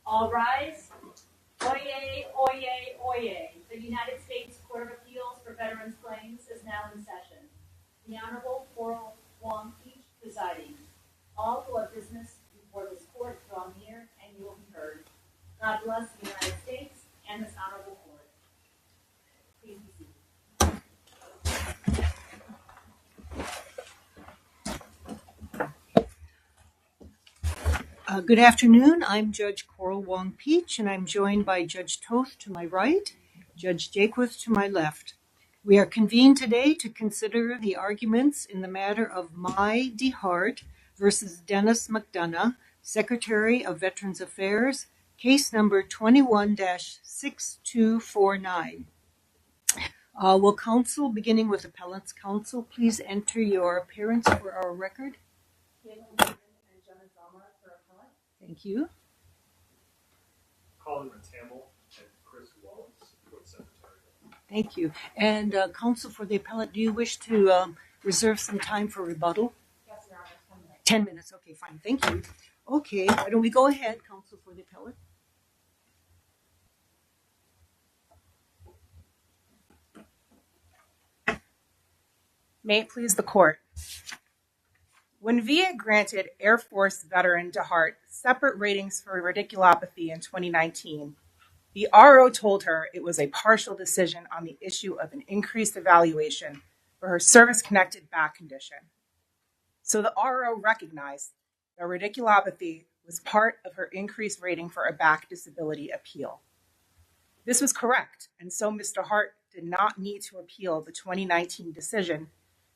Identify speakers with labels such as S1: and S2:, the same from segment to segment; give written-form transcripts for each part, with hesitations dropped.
S1: All rise. Oyez, oyez, oyez. The United States Court of Appeals for Veterans Claims is now in session. The Honorable Coral Wong Pietsch presiding. All who have business before this court draw near and you will be heard. God bless the United States and this honorable court. Please be seated.
S2: Good afternoon. I'm Judge Coral Wong Pietsch, and I'm joined by Judge Toth to my right, Judge Jaquith to my left. We are convened today to consider the arguments in the matter of Hart versus Dennis McDonough, Secretary of Veterans Affairs, case number 21-6249. Will counsel, beginning with Appellant's counsel, please enter your appearance for our record?
S1: Kaitlyn and Jenna Zellmer for Appellant.
S2: Thank you.
S3: Colin, Rettammel, and Wallace for Secretary.
S2: Thank you. And counsel for the appellant, do you wish to reserve some time for rebuttal?
S1: Yes, Your Honor,
S2: 10
S1: 10 minutes.
S2: minutes. Okay, fine. Thank you. Okay, why don't we go ahead, counsel for the appellant?
S4: May it please the court. When VA granted Air Force veteran Hart separate ratings for radiculopathy in 2019, the RO told her it was a partial decision on the issue of an increased evaluation for her service-connected back condition. So the RO recognized that radiculopathy was part of her increased rating for a back disability appeal. This was correct, and so Mr. Hart did not need to appeal the 2019 decision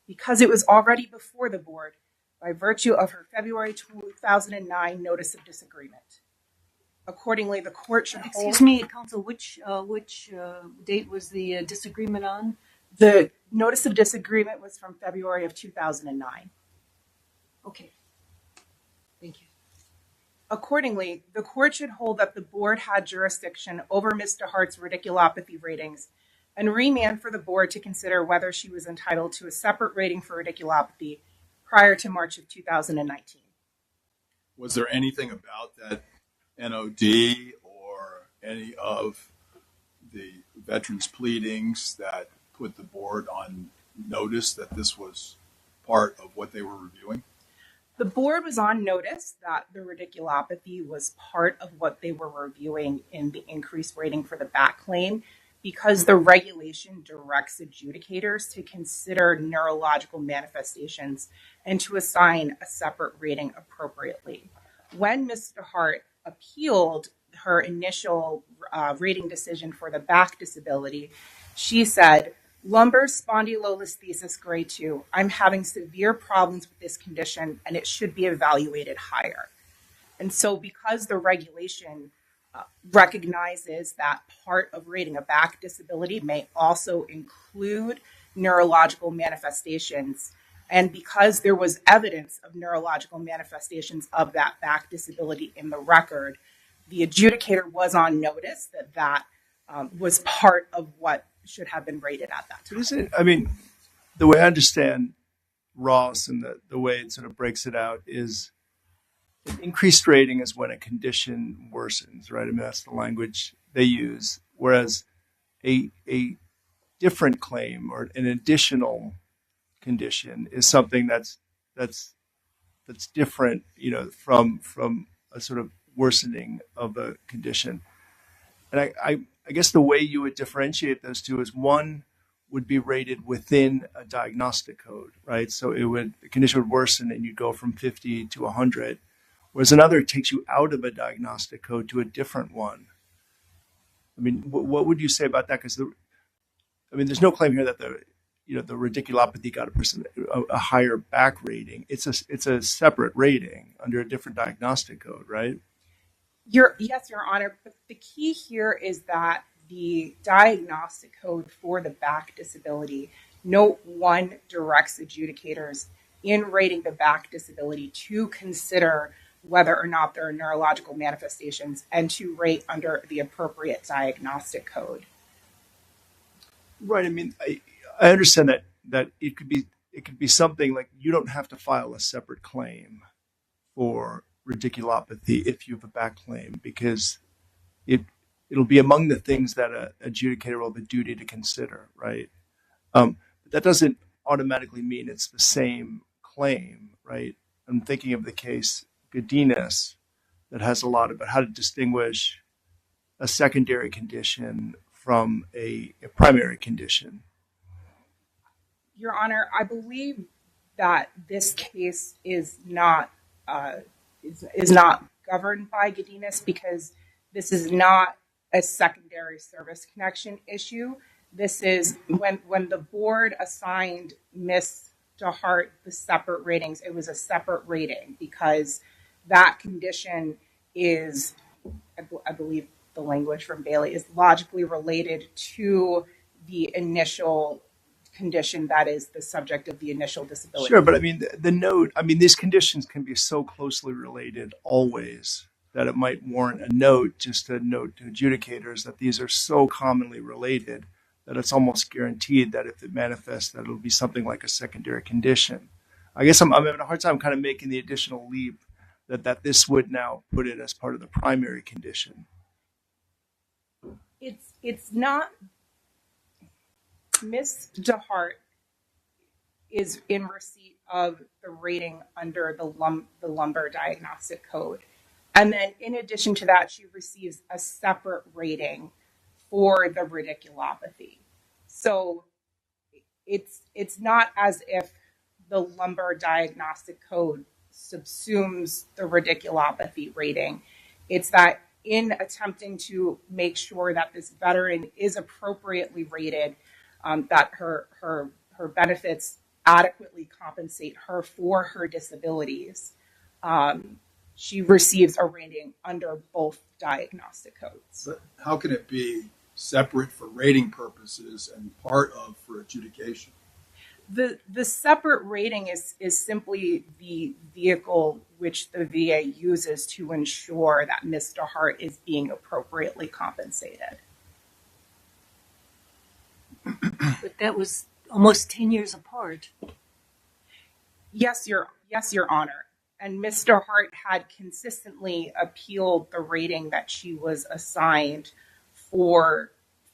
S4: because it was already before the board by virtue of her February 2009 notice of disagreement. Accordingly, the court should hold...
S2: Excuse me, counsel, which date was the disagreement on?
S4: The notice of disagreement was from February of 2009.
S2: Okay. Thank you.
S4: Accordingly, the court should hold that the board had jurisdiction over Mr. Hart's radiculopathy ratings and remand for the board to consider whether she was entitled to a separate rating for radiculopathy prior to March of 2019.
S5: Was there anything about that NOD or any of the veterans' pleadings that put the board on notice that this was part of what they were reviewing?
S4: The board was on notice that the radiculopathy was part of what they were reviewing in the increased rating for the back claim because the regulation directs adjudicators to consider neurological manifestations and to assign a separate rating appropriately. When Mr. Hart appealed her initial rating decision for the back disability, she said, lumbar spondylolisthesis grade 2, I'm having severe problems with this condition and it should be evaluated higher. And so because the regulation recognizes that part of rating a back disability may also include neurological manifestations, and because there was evidence of neurological manifestations of that back disability in the record, the adjudicator was on notice that that was part of what should have been rated at that time.
S6: I mean, the way I understand Ross and the way it sort of breaks it out is an increased rating is when a condition worsens, right? I mean, that's the language they use. Whereas a different claim or an additional condition is something that's different, from a sort of worsening of a condition. And I guess the way you would differentiate those two is one would be rated within a diagnostic code, right? So the condition would worsen and you'd go from 50 to 100, whereas another takes you out of a diagnostic code to a different one. I mean, what would you say about that? Because there's no claim here that the radiculopathy got a higher back rating. It's a separate rating under a different diagnostic code, right?
S4: Yes, Your Honor. But the key here is that the diagnostic code for the back disability, Note 1 directs adjudicators in rating the back disability to consider whether or not there are neurological manifestations and to rate under the appropriate diagnostic code.
S6: Right. I mean, I understand that it could be something like you don't have to file a separate claim for radiculopathy if you have a back claim because it'll be among the things that a adjudicator will have a duty to consider, right? But that doesn't automatically mean it's the same claim, right? I'm thinking of the case Godinez that has a lot about how to distinguish a secondary condition from a primary condition.
S4: Your Honor, I believe that this case is not governed by Godinez because this is not a secondary service connection issue. This is when the board assigned Miss DeHart the separate ratings, it was a separate rating because that condition is, I believe the language from Bailey, is logically related to the initial condition that is the subject of the initial disability.
S6: Sure, but I mean, the note, I mean, these conditions can be so closely related always that it might warrant a note, just a note to adjudicators that these are so commonly related that it's almost guaranteed that if it manifests, that it'll be something like a secondary condition. I guess I'm having a hard time kind of making the additional leap that this would now put it as part of the primary condition.
S4: It's not. Miss DeHart is in receipt of the rating under the lumbar diagnostic code. And then in addition to that, she receives a separate rating for the radiculopathy. So it's not as if the lumbar diagnostic code subsumes the radiculopathy rating. It's that in attempting to make sure that this veteran is appropriately rated, that her benefits adequately compensate her for her disabilities, she receives a rating under both diagnostic codes.
S5: But how can it be separate for rating purposes and part of for adjudication?
S4: The separate rating is simply the vehicle which the VA uses to ensure that Ms. DeHart is being appropriately compensated.
S2: But that was almost 10 years apart.
S4: Yes, Your Honor. And Ms. DeHart had consistently appealed the rating that she was assigned for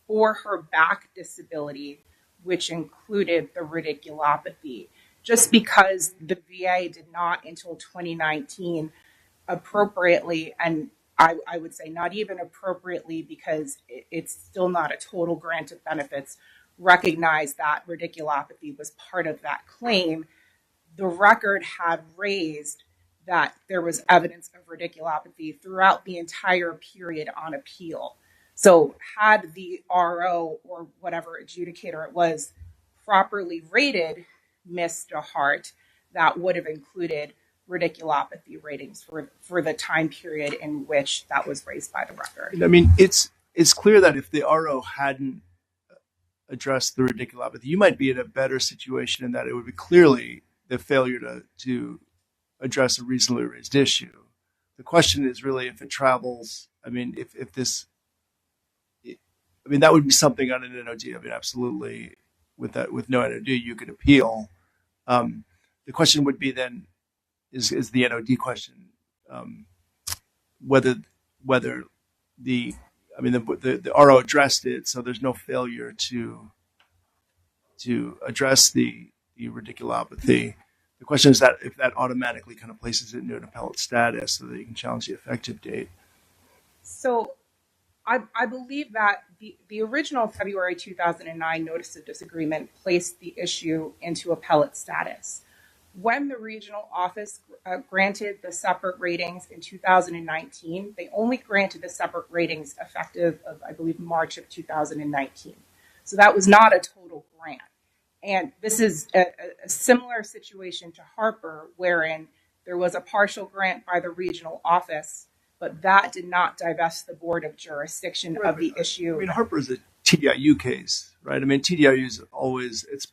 S4: her back disability, which included the radiculopathy. Just because the VA did not until 2019 appropriately, and I would say not even appropriately because it's still not a total grant of benefits, recognize that radiculopathy was part of that claim. The record had raised that there was evidence of radiculopathy throughout the entire period on appeal. So had the RO or whatever adjudicator it was properly rated Ms. DeHart, that would have included radiculopathy ratings for the time period in which that was raised by the record.
S6: I mean, it's clear that if the RO hadn't addressed the radiculopathy, you might be in a better situation in that it would be clearly the failure to address a reasonably raised issue. The question is really if it travels. I mean, that would be something on an NOD. I mean, absolutely, with no NOD, you could appeal. The question would be then, is the NOD question whether the RO addressed it, so there's no failure to address the radiculopathy. The question is that if that automatically kind of places it into an appellate status so that you can challenge the effective date.
S4: So I believe that the original February 2009 notice of disagreement placed the issue into appellate status. When the regional office granted the separate ratings in 2019, they only granted the separate ratings effective of, I believe, March of 2019. So that was not a total grant. And this is a similar situation to Harper, wherein there was a partial grant by the regional office, but that did not divest the board of jurisdiction of the issue.
S6: I mean, Harper is a TDIU case, right? I mean, TDIU is always, it's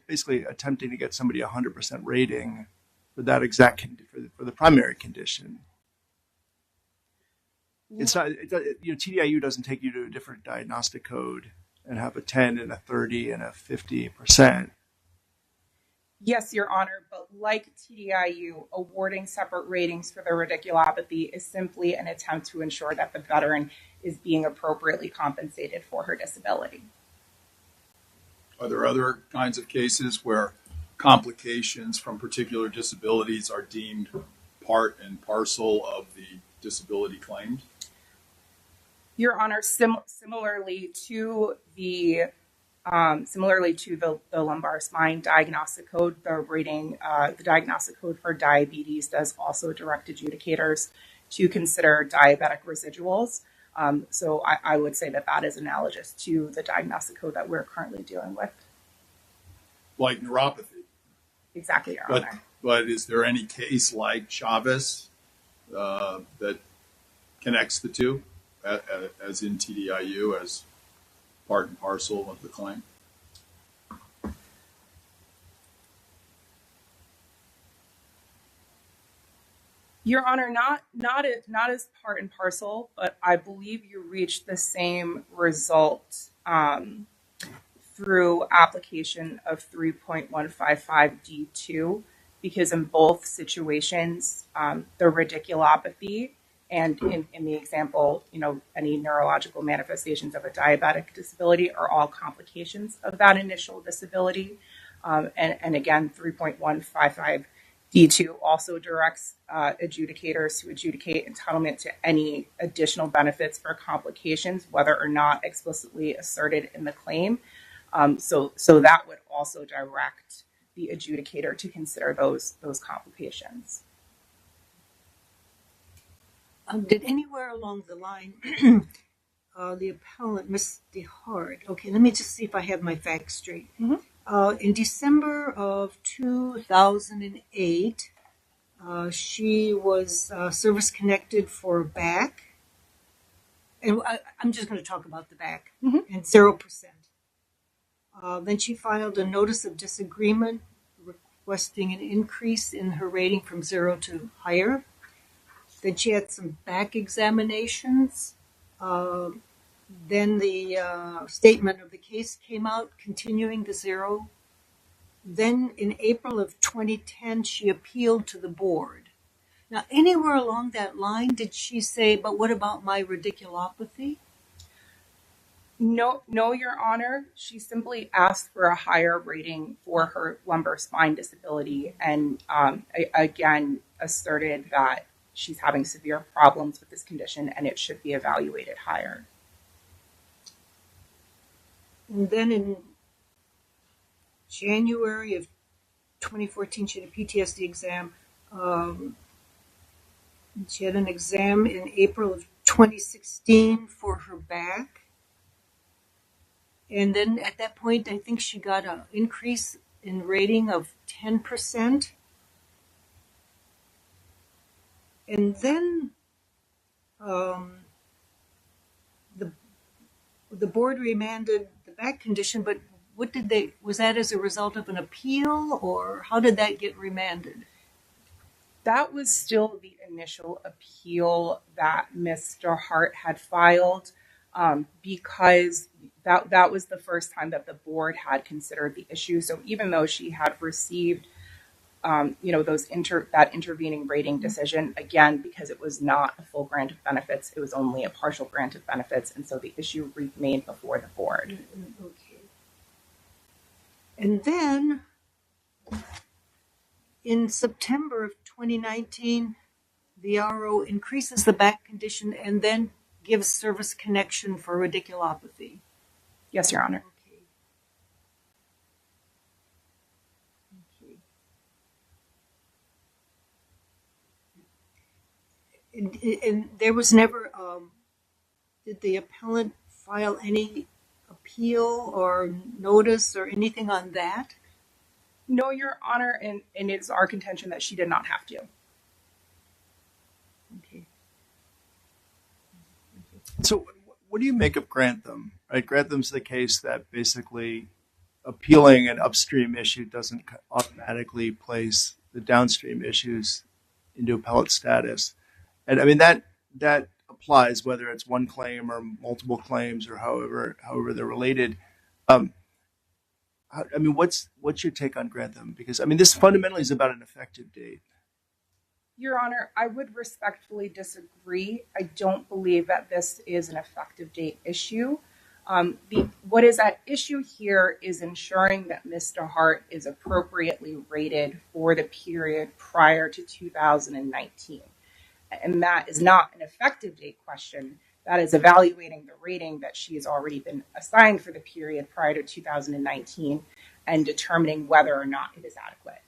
S6: basically attempting to get somebody 100% rating for that exact, for the primary condition. It's not, TDIU doesn't take you to a different diagnostic code and have a 10 and a 30 and a 50%.
S4: Yes, Your Honor, but like TDIU, awarding separate ratings for the radiculopathy is simply an attempt to ensure that the veteran is being appropriately compensated for her disability.
S5: Are there other kinds of cases where complications from particular disabilities are deemed part and parcel of the disability claimed?
S4: Your Honor, similarly to the lumbar spine diagnostic code, the diagnostic code for diabetes does also direct adjudicators to consider diabetic residuals. So I would say that is analogous to the diagnostic code that we're currently dealing with.
S5: Like neuropathy.
S4: Exactly, Your Honor.
S5: But is there any case like Chavez that connects the two, as in TDIU, as part and parcel of the claim?
S4: Your Honor, not as part and parcel, but I believe you reached the same result through application of 3.155D2, because in both situations, the radiculopathy and in the example, any neurological manifestations of a diabetic disability are all complications of that initial disability. And again, 3.155D2 also directs adjudicators to adjudicate entitlement to any additional benefits for complications, whether or not explicitly asserted in the claim. So that would also direct the adjudicator to consider those complications.
S2: Did anywhere along the line the appellant miss the Hart? Okay, let me just see if I have my facts straight.
S4: Mm-hmm.
S2: In December of 2008, she was service-connected for back. And I'm just going to talk about the back.
S4: Mm-hmm.
S2: And 0%. Then she filed a notice of disagreement requesting an increase in her rating from 0 to higher. Then she had some back examinations. Then the statement of the case came out, continuing the 0. Then in April of 2010, she appealed to the board. Now, anywhere along that line, did she say, but what about my radiculopathy?
S4: No, Your Honor. She simply asked for a higher rating for her lumbar spine disability, and again asserted that she's having severe problems with this condition and it should be evaluated higher.
S2: And then in January of 2014, she had a PTSD exam. She had an exam in April of 2016 for her back. And then at that point, I think she got an increase in rating of 10%. And then the board remanded the back condition, but was that as a result of an appeal, or how did that get remanded?
S4: That was still the initial appeal that Mr. Hart had filed, because that was the first time that the board had considered the issue. So even though she had received that intervening rating decision, again, because it was not a full grant of benefits, it was only a partial grant of benefits, and so the issue remained before the board.
S2: Okay. And then in September of 2019, the RO increases the back condition and then gives service connection for radiculopathy.
S4: Yes, Your Honor.
S2: And there was never, did the appellant file any appeal or notice or anything on that?
S4: No, Your Honor, and it's our contention that she did not have to.
S2: Okay.
S6: So what do you make of Grantham? Right, Grantham's the case that basically appealing an upstream issue doesn't automatically place the downstream issues into appellate status. And I mean, that applies whether it's one claim or multiple claims or however they're related. I mean, what's your take on Grantham? Because I mean, this fundamentally is about an effective date.
S4: Your Honor, I would respectfully disagree. I don't believe that this is an effective date issue. What is at issue here is ensuring that Mr. Hart is appropriately rated for the period prior to 2019. And that is not an effective date question. That is evaluating the rating that she has already been assigned for the period prior to 2019 and determining whether or not it is adequate.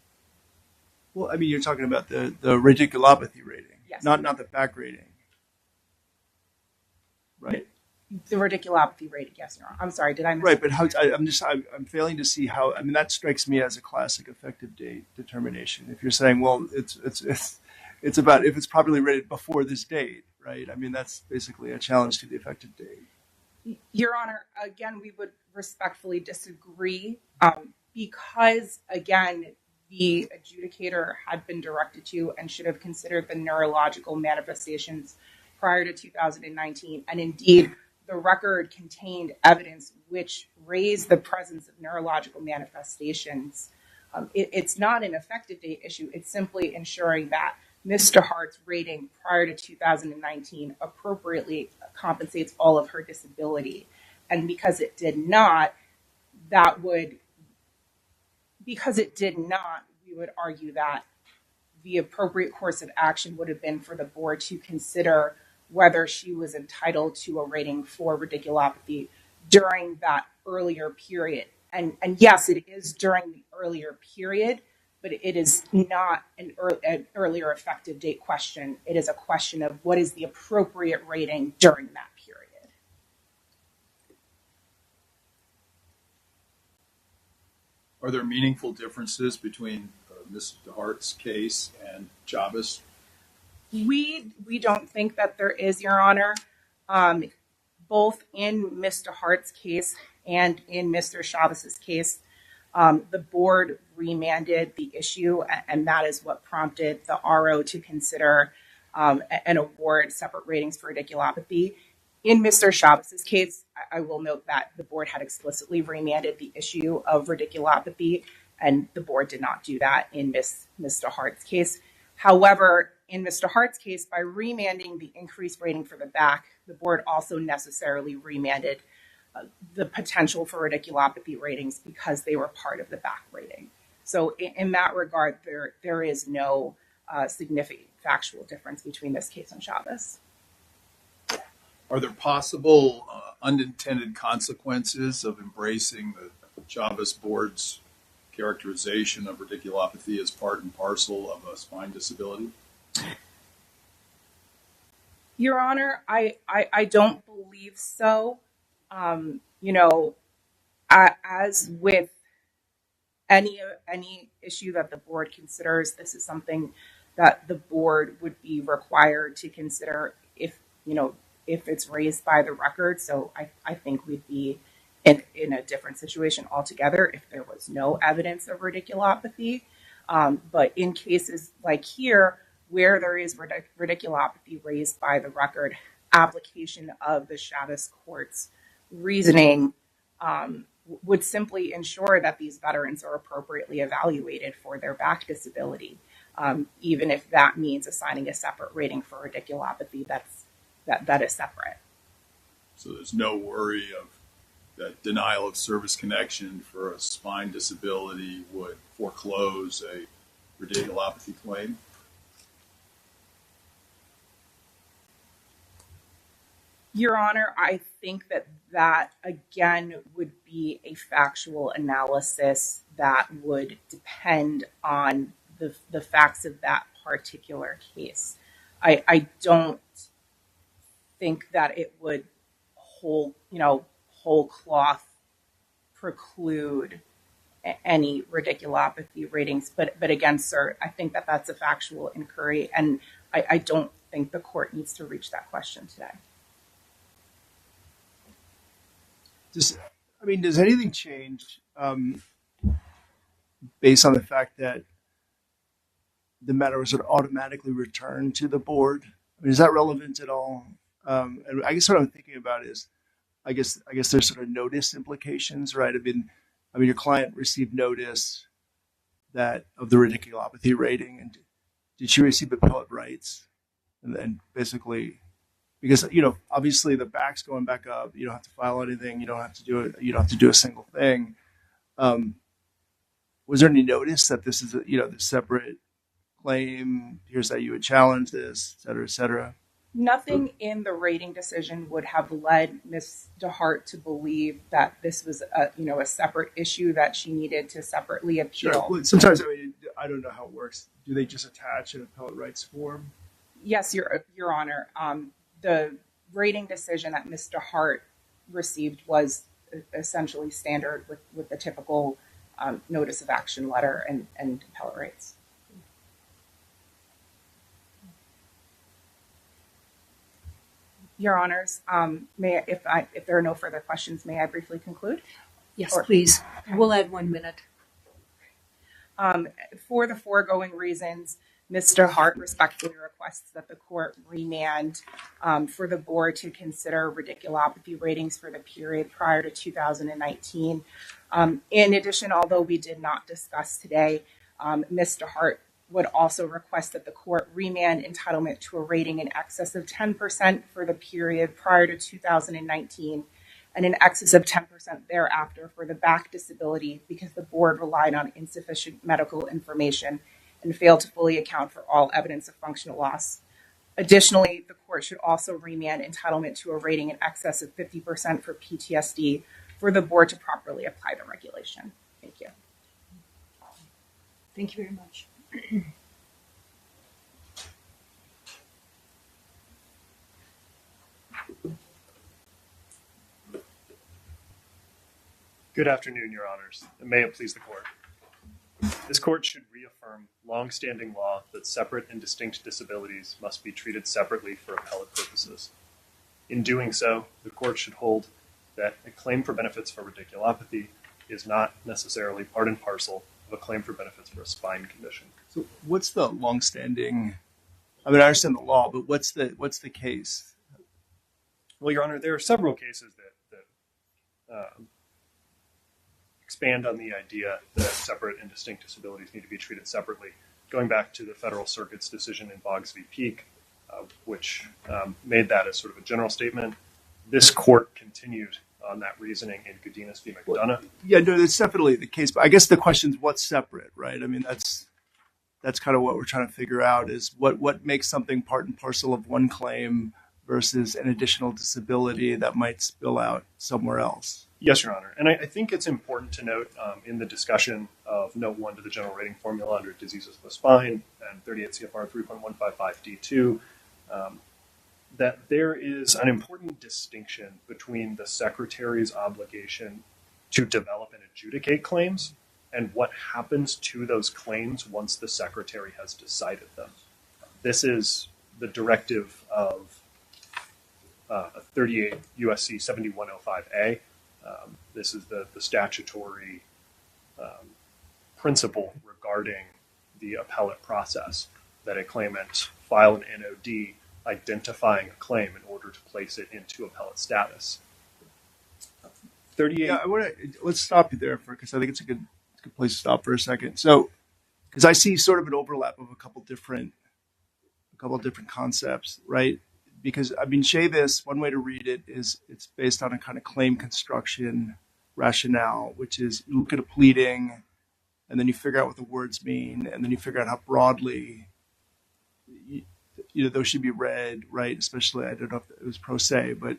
S6: Well, I mean, you're talking about the radiculopathy rating,
S4: Yes.
S6: not the back rating, right?
S4: The radiculopathy rating, yes, Your Honor. I'm sorry, did I miss?
S6: Right, but I'm failing to see how. I mean, that strikes me as a classic effective date determination. If you're saying, well, it's about if it's properly rated before this date, right? I mean, that's basically a challenge to the effective date.
S4: Your Honor, again, we would respectfully disagree because, again, the adjudicator had been directed to and should have considered the neurological manifestations prior to 2019. And indeed, the record contained evidence which raised the presence of neurological manifestations. It's not an effective date issue. It's simply ensuring that Mr. Hart's rating prior to 2019 appropriately compensates all of her disability. And because it did not, we would argue that the appropriate course of action would have been for the board to consider whether she was entitled to a rating for radiculopathy during that earlier period. And yes, it is during the earlier period, but it is not an earlier effective date question. It is a question of what is the appropriate rating during that period.
S5: Are there meaningful differences between Mr. Hart's case and Chavez?
S4: We don't think that there is, Your Honor. Both in Mr. Hart's case and in Mr. Chavez's case, the board remanded the issue, and that is what prompted the RO to consider and award separate ratings for radiculopathy. In Mr. Chavez's case, I will note that the board had explicitly remanded the issue of radiculopathy, and the board did not do that in Mr. Hart's case. However, in Mr. Hart's case, by remanding the increased rating for the back, the board also necessarily remanded the potential for radiculopathy ratings because they were part of the back rating. So in that regard, there is no significant factual difference between this case and Chavez.
S5: Are there possible unintended consequences of embracing the Chavez board's characterization of radiculopathy as part and parcel of a spine disability?
S4: Your Honor, I don't believe so. As with any issue that the board considers, this is something that the board would be required to consider if it's raised by the record. So I think we'd be in a different situation altogether if there was no evidence of radiculopathy. But in cases like here, where there is radiculopathy raised by the record, application of the Chavez court's reasoning would simply ensure that these veterans are appropriately evaluated for their back disability, even if that means assigning a separate rating for radiculopathy that is separate.
S5: So there's no worry of that denial of service connection for a spine disability would foreclose a radiculopathy claim?
S4: Your Honor, I think that again would be a factual analysis that would depend on the facts of that particular case. I don't think that it would whole cloth preclude any radiculopathy ratings. But again, sir, I think that that's a factual inquiry, and I don't think the court needs to reach that question today.
S6: Does anything change based on the fact that the matter was sort of automatically returned to the board? I mean, is that relevant at all? And I guess what I'm thinking about is, I guess there's sort of notice implications, right? I mean, I mean, your client received notice that of the radiculopathy rating, and did she receive appellate rights? And then basically, because obviously the back's going back up, you don't have to file anything, you don't have to do it, you don't have to do a single thing. Was there any notice that this is the separate claim? Here's how you would challenge this, et cetera, et cetera.
S4: Nothing in the rating decision would have led Ms. Hart to believe that this was a separate issue that she needed to separately appeal.
S6: Sure. Well, sometimes, I don't know how it works. Do they just attach an appellate rights form?
S4: Yes, Your Honor. The rating decision that Mr. Hart received was essentially standard with the typical notice of action letter and appellate rights. Your Honors, if there are no further questions, may I briefly conclude?
S2: Yes, please. We'll add 1 minute.
S4: For the foregoing reasons, Mr. Hart respectfully requests that the court remand for the board to consider radiculopathy ratings for the period prior to 2019. In addition, although we did not discuss today, Mr. Hart would also request that the court remand entitlement to a rating in excess of 10% for the period prior to 2019 and in excess of 10% thereafter for the back disability because the board relied on insufficient medical information and failed to fully account for all evidence of functional loss. Additionally, the court should also remand entitlement to a rating in excess of 50% for PTSD for the board to properly apply the regulation. Thank you.
S2: Thank you very much.
S3: Good afternoon, Your Honors, and may it please the court. This court should reaffirm long-standing law that separate and distinct disabilities must be treated separately for appellate purposes. In doing so, the court should hold that a claim for benefits for radiculopathy is not necessarily part and parcel of a claim for benefits for a spine condition.
S6: So what's the longstanding? I mean, I understand the law, but what's the case?
S3: Well, Your Honor, there are several cases that expand on the idea that separate and distinct disabilities need to be treated separately. Going back to the Federal Circuit's decision in Boggs v. Peake, which made that as sort of a general statement, this court continued on that reasoning in Godinez v. McDonough.
S6: Yeah, no, that's definitely the case. But I guess the question is what's separate, right? I mean, that's kind of what we're trying to figure out is what makes something part and parcel of one claim versus an additional disability that might spill out somewhere else.
S3: Yes, Your Honor. And I think it's important to note in the discussion of Note 1 to the General Rating Formula under diseases of the spine and 38 CFR 3.155D2 that there is an important distinction between the Secretary's obligation to develop and adjudicate claims and what happens to those claims once the Secretary has decided them. This is the directive of 38 U.S.C. 7105A. This is the statutory principle regarding the appellate process, that a claimant file an NOD identifying a claim in order to place it into appellate status. 38.
S6: Yeah, let's stop you there because I think it's a good place to stop for a second. So, because I see sort of an overlap of a couple different concepts, right? Because I mean, Chavis, one way to read it is it's based on a kind of claim construction rationale, which is you look at a pleading, and then you figure out what the words mean, and then you figure out how broadly those should be read, right? Especially, I don't know if it was pro se, but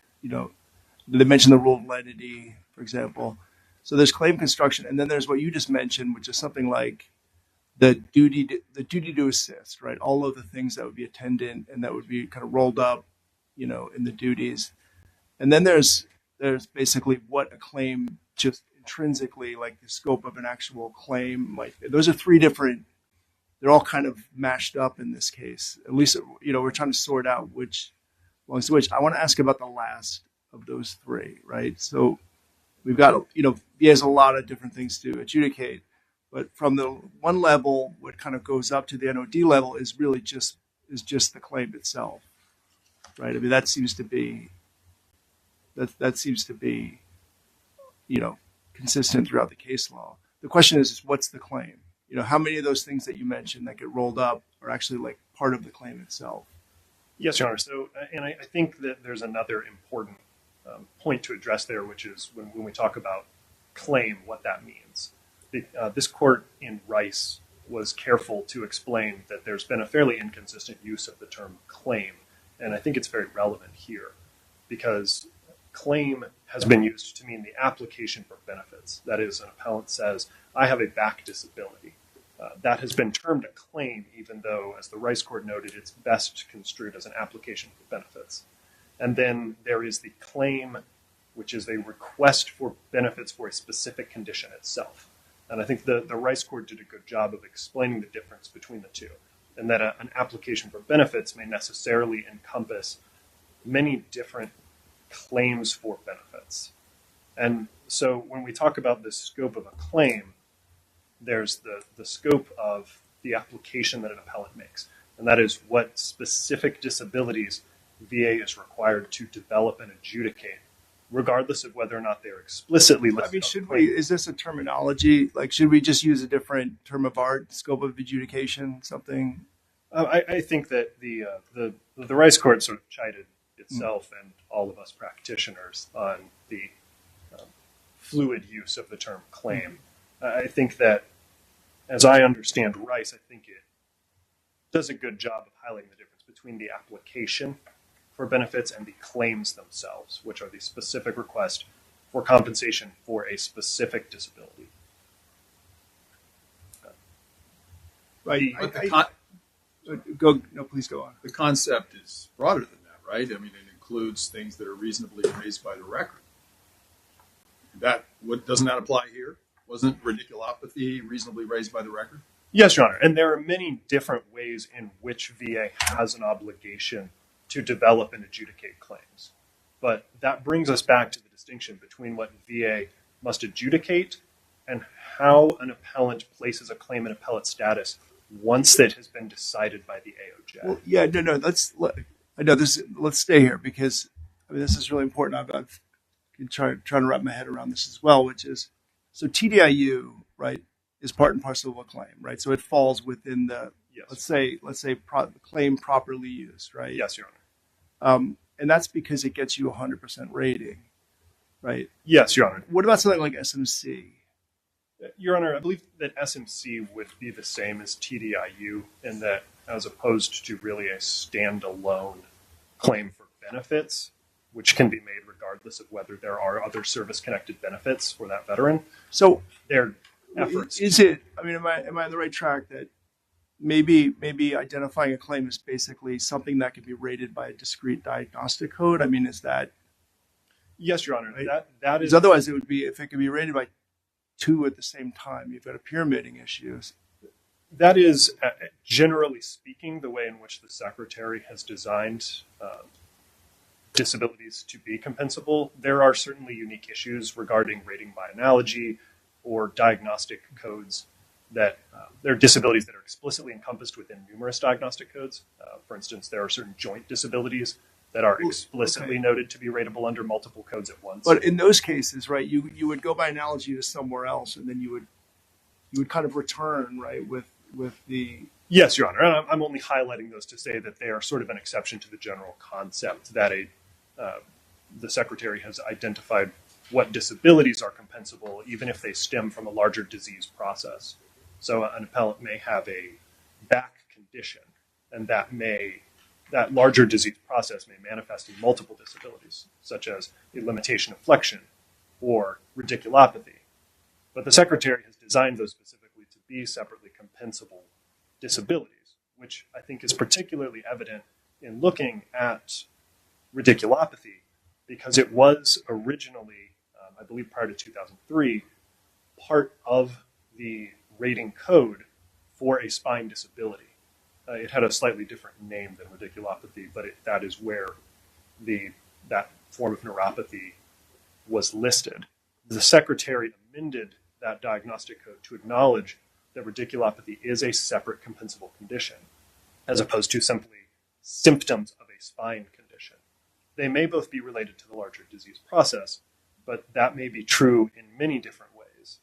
S6: they mention the rule of lenity, for example. So there's claim construction, and then there's what you just mentioned, which is something like the duty to assist, right? All of the things that would be attendant and that would be kind of rolled up, in the duties. And then there's basically what a claim just intrinsically, like the scope of an actual claim might be. Those are three different. They're all kind of mashed up in this case. At least, we're trying to sort out which belongs to which. I want to ask about the last of those three, right? So we've got, he has a lot of different things to adjudicate, but from the one level, what kind of goes up to the NOD level is really just the claim itself, right? I mean, that seems to be, consistent throughout the case law. The question is what's the claim? How many of those things that you mentioned that get rolled up are actually like part of the claim itself?
S3: Yes, Your Honor. So, and I think that there's another important point to address there, which is when we talk about claim, what that means. This court in Rice was careful to explain that there's been a fairly inconsistent use of the term claim. And I think it's very relevant here because claim has been used to mean the application for benefits. That is, an appellant says, I have a back disability. That has been termed a claim, even though, as the Rice court noted, it's best construed as an application for benefits. And then there is the claim, which is a request for benefits for a specific condition itself. And I think the Rice court did a good job of explaining the difference between the two, and that an application for benefits may necessarily encompass many different claims for benefits. And so when we talk about the scope of a claim, there's the scope of the application that an appellant makes. And that is what specific disabilities VA is required to develop and adjudicate, regardless of whether or not they're explicitly listed.
S6: Is this a terminology? Like, should we just use a different term of art, scope of adjudication, something?
S3: I think that the Rice court sort of chided itself and all of us practitioners on the fluid use of the term claim. I think that, as I understand Rice, I think it does a good job of highlighting the difference between the application for benefits and the claims themselves, which are the specific request for compensation for a specific disability.
S6: Right. Please go on.
S5: The concept is broader than that, right? I mean, it includes things that are reasonably raised by the record. Doesn't that apply here? Wasn't radiculopathy reasonably raised by the record?
S3: Yes, Your Honor. And there are many different ways in which VA has an obligation to develop and adjudicate claims. But that brings us back to the distinction between what VA must adjudicate and how an appellant places a claim in appellate status once it has been decided by the AOJ.
S6: Well, yeah, no. Let's stay here because this is really important. I've been trying to wrap my head around this as well, which is, so TDIU, right, is part and parcel of a claim, right? So it falls within the,
S3: yes.
S6: let's say claim properly used, right?
S3: Yes, Your Honor.
S6: And that's because it gets you 100% rating, right?
S3: Yes, Your Honor.
S6: What about something like SMC?
S3: Your Honor, I believe that SMC would be the same as TDIU in that, as opposed to really a standalone claim for benefits, which can be made regardless of whether there are other service-connected benefits for that veteran.
S6: So
S3: their efforts.
S6: Is it? I mean, am I on the right track that maybe identifying a claim is basically something that can be rated by a discrete diagnostic code? I mean, is that?
S3: Yes, Your Honor.
S6: Right?
S3: That is.
S6: Otherwise, it would be if it can be rated by two at the same time. You've got a pyramiding issue.
S3: That is, generally speaking, the way in which the Secretary has designed disabilities to be compensable. There are certainly unique issues regarding rating by analogy or diagnostic codes that there are disabilities that are explicitly encompassed within numerous diagnostic codes. For instance, there are certain joint disabilities that are explicitly noted to be rateable under multiple codes at once.
S6: But in those cases, right, you would go by analogy to somewhere else, and then you would kind of return, right, with the.
S3: Yes, Your Honor. And I'm only highlighting those to say that they are sort of an exception to the general concept that the Secretary has identified what disabilities are compensable, even if they stem from a larger disease process. So an appellant may have a back condition, and that larger disease process may manifest in multiple disabilities, such as a limitation of flexion or radiculopathy. But the Secretary has designed those specifically to be separately compensable disabilities, which I think is particularly evident in looking at radiculopathy, because it was originally, I believe prior to 2003, part of the rating code for a spine disability. It had a slightly different name than radiculopathy, but that is where that form of neuropathy was listed. The Secretary amended that diagnostic code to acknowledge that radiculopathy is a separate compensable condition, as opposed to simply symptoms of a spine condition. They may both be related to the larger disease process, but that may be true in many different ways.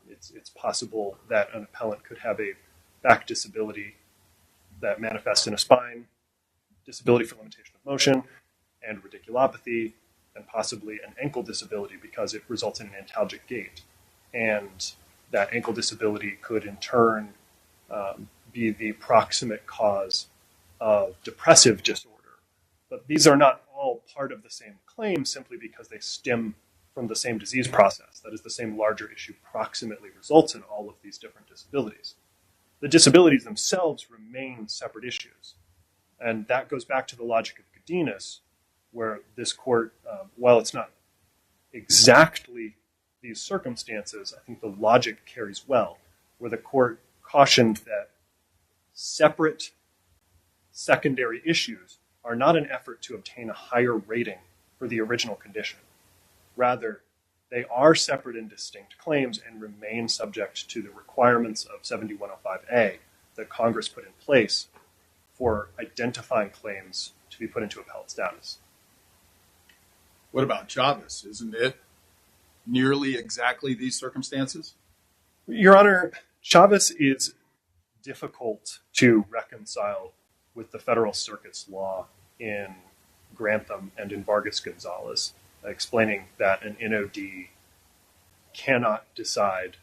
S3: It's possible that an appellant could have a back disability that manifests in a spine, disability for limitation of motion, and radiculopathy, and possibly an ankle disability because it results in an antalgic gait. And that ankle disability could in turn be the proximate cause of depressive disorder. But these are not all part of the same claim simply because they stem from the same disease process. That is, the same larger issue proximately results in all of these different disabilities. The disabilities themselves remain separate issues. And that goes back to the logic of Godinez, where this court, while it's not exactly these circumstances, I think the logic carries well, where the court cautioned that separate secondary issues are not an effort to obtain a higher rating for the original condition. Rather, they are separate and distinct claims and remain subject to the requirements of 7105A that Congress put in place for identifying claims to be put into appellate status.
S5: What about Chavez? Isn't it nearly exactly these circumstances?
S3: Your Honor, Chavez is difficult to reconcile with the Federal Circuit's law in Grantham and in Vargas Gonzalez, explaining that an NOD cannot decide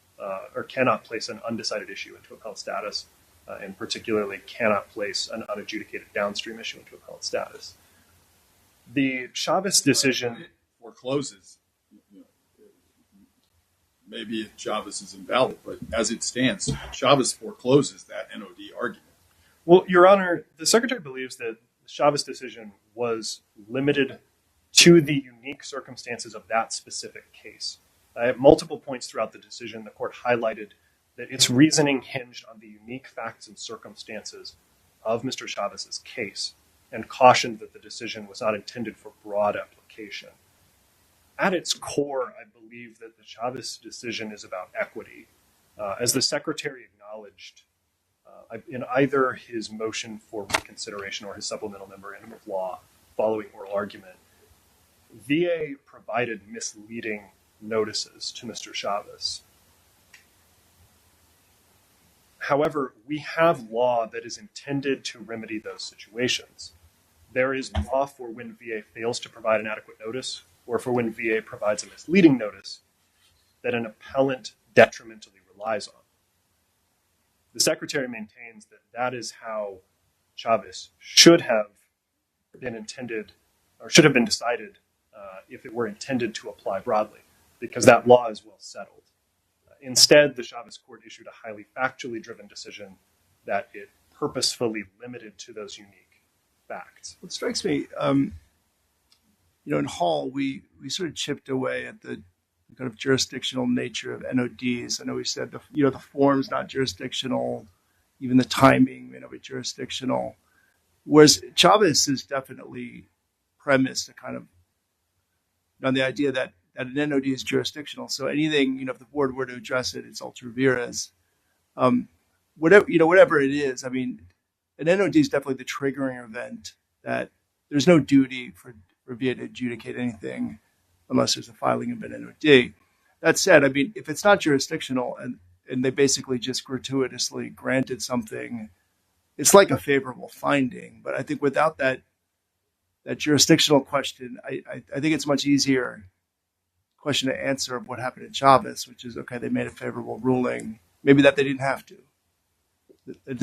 S3: or cannot place an undecided issue into appellate status, and particularly cannot place an unadjudicated downstream issue into appellate status. The Chavez decision
S5: forecloses. Maybe Chavez is invalid, but as it stands, Chavez forecloses that NOD argument.
S3: Well, Your Honor, the Secretary believes that the Chavez decision was limited to the unique circumstances of that specific case. At multiple points throughout the decision, the court highlighted that its reasoning hinged on the unique facts and circumstances of Mr. Chavez's case and cautioned that the decision was not intended for broad application. At its core, I believe that the Chavez decision is about equity. As the Secretary acknowledged in either his motion for reconsideration or his supplemental memorandum of law following oral argument, VA provided misleading notices to Mr. Chavez. However, we have law that is intended to remedy those situations. There is law for when VA fails to provide an adequate notice or for when VA provides a misleading notice that an appellant detrimentally relies on. The Secretary maintains that that is how Chavez should have been intended or should have been decided if it were intended to apply broadly, because that law is well settled. Instead, the Chavez court issued a highly factually driven decision that it purposefully limited to those unique facts.
S6: What strikes me, in Hall, we sort of chipped away at the kind of jurisdictional nature of NODs. I know we said the form's not jurisdictional, even the timing may not be jurisdictional. Whereas Chavez is definitely premised a kind of on the idea that an NOD is jurisdictional. So anything, if the board were to address it, it's ultra vires. Whatever it is, I mean, an NOD is definitely the triggering event that there's no duty for VA to adjudicate anything unless there's a filing of an NOD. That said, I mean, if it's not jurisdictional and they basically just gratuitously granted something, it's like a favorable finding. But I think without that jurisdictional question, I think it's much easier question to answer of what happened in Chavez, which is, okay, they made a favorable ruling. Maybe that they didn't have to.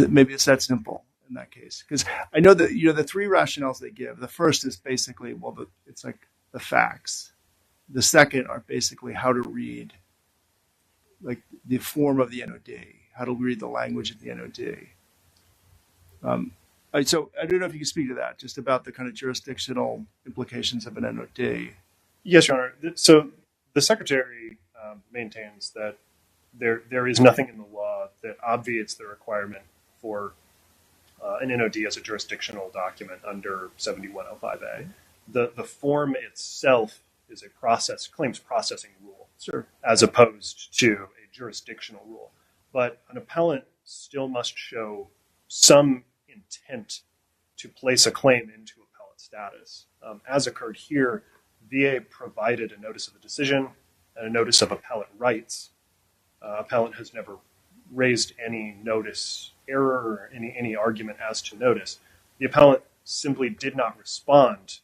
S6: Maybe it's that simple in that case. Because I know that, the three rationales they give, the first is basically, it's like the facts. The second are basically how to read, like the form of the NOD, how to read the language of the NOD. So I don't know if you can speak to that, just about the kind of jurisdictional implications of an NOD.
S3: Yes, Your Honor. So the Secretary maintains that there is nothing in the law that obviates the requirement for an NOD as a jurisdictional document under 7105A. The form itself is a claims processing rule,
S6: Sure,
S3: as opposed to a jurisdictional rule. But an appellant still must show some intent to place a claim into appellate status. As occurred here, VA provided a notice of the decision and a notice of appellate rights. Appellant has never raised any notice error or any argument as to notice. The appellant simply did not respond.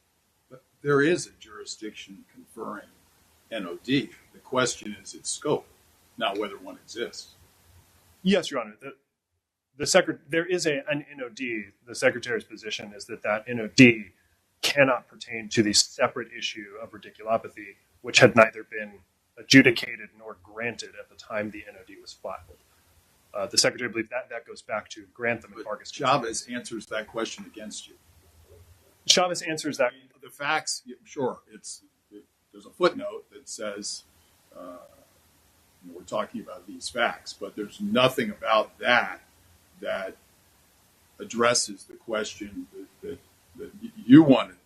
S5: But there is a jurisdiction conferring NOD. The question is its scope, not whether one exists.
S3: Yes, Your Honor. There is an NOD. The Secretary's position is that NOD cannot pertain to the separate issue of radiculopathy, which had neither been adjudicated nor granted at the time the NOD was filed. The Secretary believes that goes back to Grantham and Vargas.
S5: Chavez answers that question against you.
S3: Chavez answers that.
S5: The facts, sure, there's a footnote that says we're talking about these facts, but there's nothing about that addresses the question that you wanted,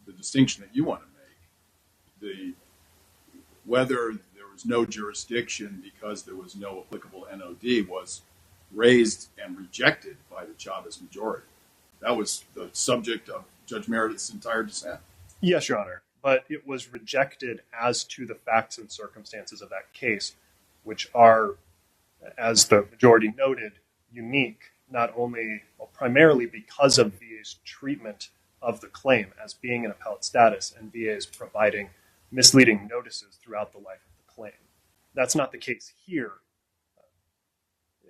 S5: the distinction that you want to make, whether there was no jurisdiction because there was no applicable NOD was raised and rejected by the Chavez majority. That was the subject of Judge Meredith's entire dissent.
S3: Yes, Your Honor, but it was rejected as to the facts and circumstances of that case, which are, as the majority noted, unique, not only, primarily because of VA's treatment of the claim as being an appellate status and VA's providing misleading notices throughout the life of the claim. That's not the case here.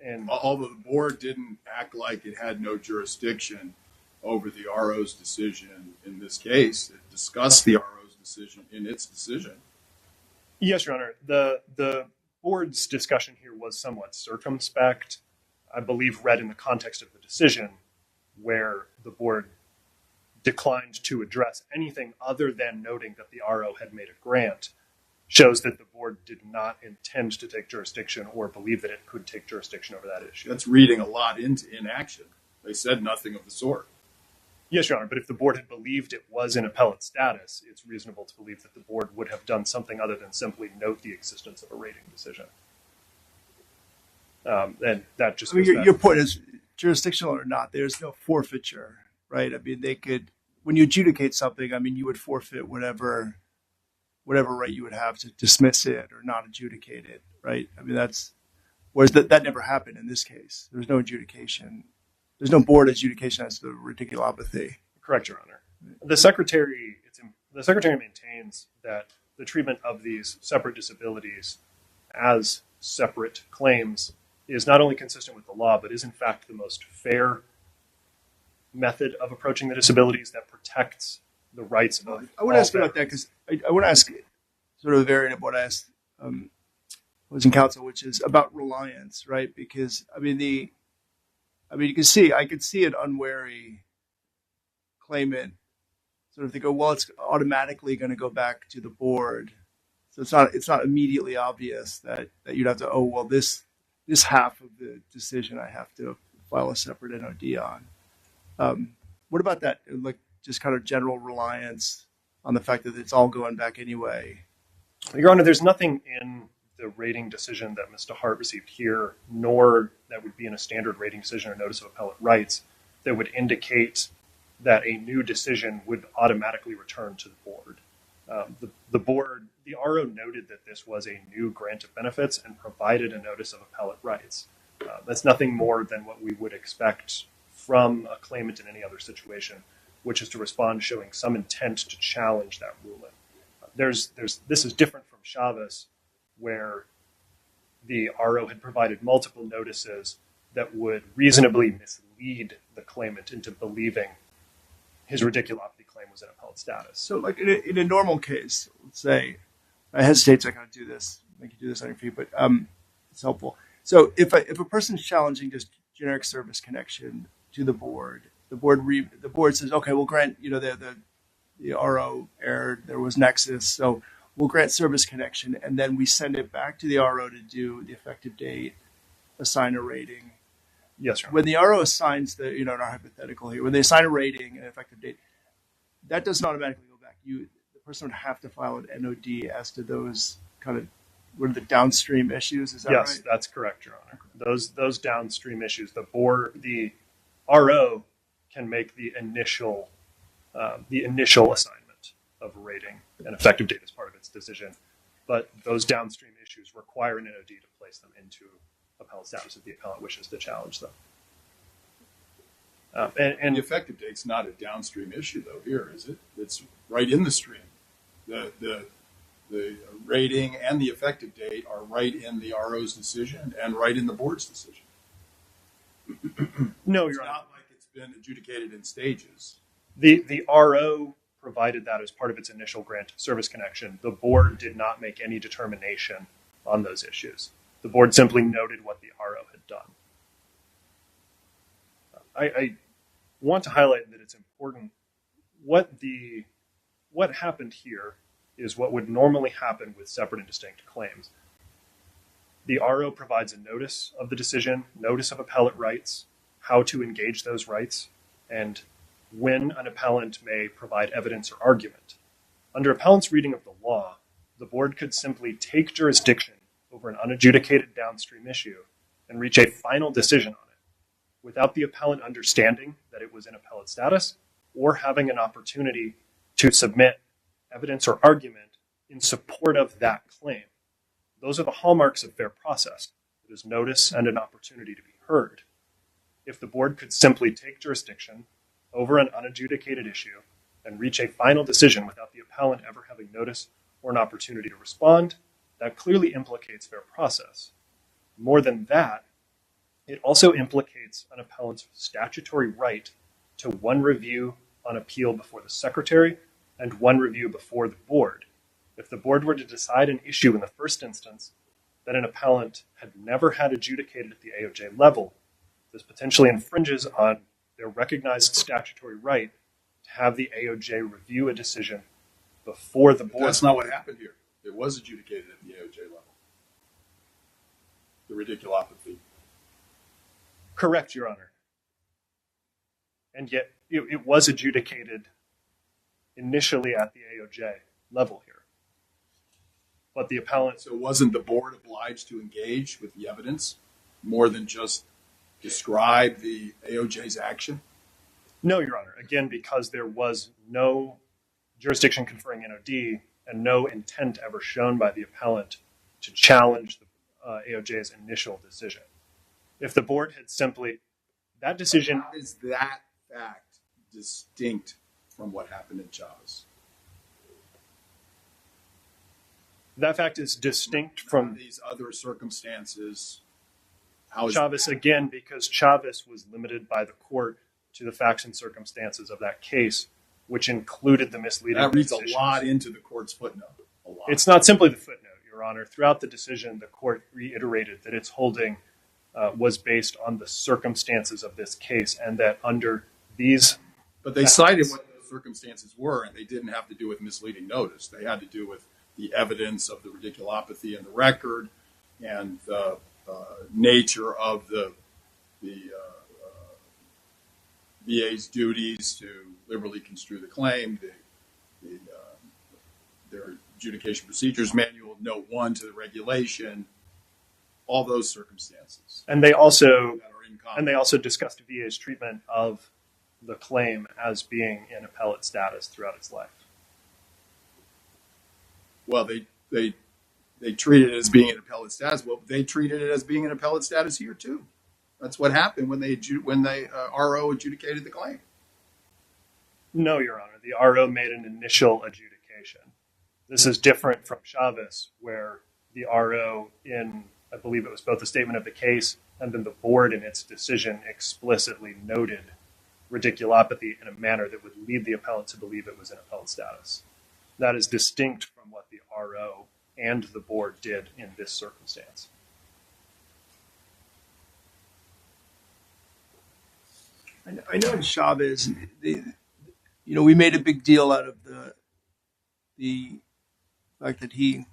S3: And
S5: although the board didn't act like it had no jurisdiction over the RO's decision in this case, it discussed the RO's decision in its decision.
S3: Yes, Your Honor. The board's discussion here was somewhat circumspect, I believe read in the context of the decision, where the board declined to address anything other than noting that the RO had made a grant, shows that the board did not intend to take jurisdiction or believe that it could take jurisdiction over that issue.
S5: That's reading a lot into inaction. They said nothing of the sort.
S3: Yes, Your Honor, but if the board had believed it was in appellate status, it's reasonable to believe that the board would have done something other than simply note the existence of a rating decision. And that just
S6: your point is, jurisdictional or not, there's no forfeiture, right? I mean, they could, when you adjudicate something, I mean, you would forfeit whatever right you would have to dismiss it or not adjudicate it, right? I mean, whereas that never happened in this case. There's no adjudication. There's no board adjudication as to the radiculopathy.
S3: Correct, Your Honor. The Secretary maintains that the treatment of these separate disabilities as separate claims is not only consistent with the law, but is in fact the most fair method of approaching the disabilities that protects the rights of
S6: I want to ask about that because I want to ask sort of a variant of what I asked opposing counsel, which is about reliance, right? Because you can see, I could see an unwary claimant sort of think, oh, well, it's automatically going to go back to the board. So it's not immediately obvious that you'd have to, oh, well, this half of the decision I have to file a separate NOD on. What about that? Like just kind of general reliance on the fact that it's all going back anyway.
S3: Your Honor, there's nothing in the rating decision that Mr. Hart received here, nor that would be in a standard rating decision or notice of appellate rights, that would indicate that a new decision would automatically return to the board. The RO noted that this was a new grant of benefits and provided a notice of appellate rights. That's nothing more than what we would expect from a claimant in any other situation, which is to respond showing some intent to challenge that ruling. This is different from Chavez, where the RO had provided multiple notices that would reasonably mislead the claimant into believing his radiculopathy claim was in appellate status.
S6: So like in a normal case, let's say, I hesitate to kind of do this, make you do this on your feet, but it's helpful. So if a person's challenging just generic service connection to the board says, okay, we'll grant, the RO erred, there was nexus, so we'll grant service connection, and then we send it back to the RO to do the effective date, assign a rating.
S3: Yes, sir.
S6: When the RO assigns in our hypothetical here, when they assign a rating and effective date, that doesn't automatically go back. The person would have to file an NOD as to those kind of, what are the downstream issues? Is that right?
S3: Yes, that's correct, Your Honor. Those downstream issues, the RO can make the initial assignment. of rating an effective date as part of its decision, but those downstream issues require an NOD to place them into appellate status if the appellant wishes to challenge them. And
S5: the effective date's not a downstream issue, though. Here, is it? It's right in the stream. The rating and the effective date are right in the RO's decision and right in the board's decision.
S3: No,
S5: It's
S3: Your Honor.
S5: not like it's been adjudicated in stages.
S3: The RO provided that as part of its initial grant of service connection. The board did not make any determination on those issues. The board simply noted what the RO had done. I want to highlight that it's important. What happened here is what would normally happen with separate and distinct claims. The RO provides a notice of the decision, notice of appellate rights, how to engage those rights, and when an appellant may provide evidence or argument. Under appellant's reading of the law, the board could simply take jurisdiction over an unadjudicated downstream issue and reach a final decision on it without the appellant understanding that it was in appellate status or having an opportunity to submit evidence or argument in support of that claim. Those are the hallmarks of fair process. It is notice and an opportunity to be heard. If the board could simply take jurisdiction over an unadjudicated issue and reach a final decision without the appellant ever having notice or an opportunity to respond, that clearly implicates fair process. More than that, it also implicates an appellant's statutory right to one review on appeal before the secretary and one review before the board. If the board were to decide an issue in the first instance that an appellant had never had adjudicated at the AOJ level, this potentially infringes on their recognized statutory right to have the AOJ review a decision before the board.
S5: That's not what happened here. It was adjudicated at the AOJ level. The radiculopathy.
S3: Correct, Your Honor. And yet it was adjudicated initially at the AOJ level here. But the appellant...
S5: So wasn't the board obliged to engage with the evidence more than just describe the AOJ's action?
S3: No, Your Honor. Again, because there was no jurisdiction conferring NOD and no intent ever shown by the appellant to challenge the AOJ's initial decision. If the board had simply... That decision...
S5: How is that fact distinct from what happened in Chavez?
S3: That fact is distinct from
S5: these other circumstances. How is
S3: Chavez, again, because Chavez was limited by the court to the facts and circumstances of that case, which included the misleading...
S5: That reads
S3: decisions.
S5: a lot into the court's footnote. A lot.
S3: It's not simply the footnote, Your Honor. Throughout the decision, the court reiterated that its holding was based on the circumstances of this case and that under these...
S5: But they cited what those circumstances were, and they didn't have to do with misleading notice. They had to do with the evidence of the radiculopathy in the record and the nature of the VA's duties to liberally construe the claim, their adjudication procedures manual, note 1 to the regulation, all those circumstances.
S3: And they also
S5: that are in common.
S3: discussed VA's treatment of the claim as being in appellate status throughout its life.
S5: Well, they treated it as being in appellate status. Well, they treated it as being in appellate status here too. That's what happened when they RO adjudicated the claim.
S3: No, Your Honor. The RO made an initial adjudication. This is different from Chavez, where the RO in, I believe it was both the statement of the case and then the board in its decision explicitly noted radiculopathy in a manner that would lead the appellant to believe it was in appellate status. That is distinct from what the RO and the board did in this circumstance.
S6: I know in Chavez, we made a big deal out of the fact that he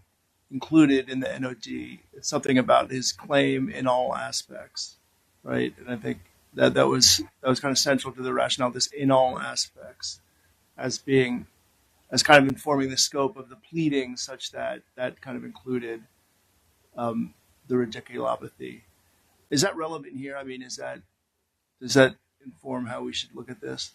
S6: included in the NOD something about his claim in all aspects, right? And I think that was kind of central to the rationale, this in all aspects, as kind of informing the scope of the pleading, such that kind of included the radiculopathy. Is that relevant here? I mean, does that inform how we should look at this?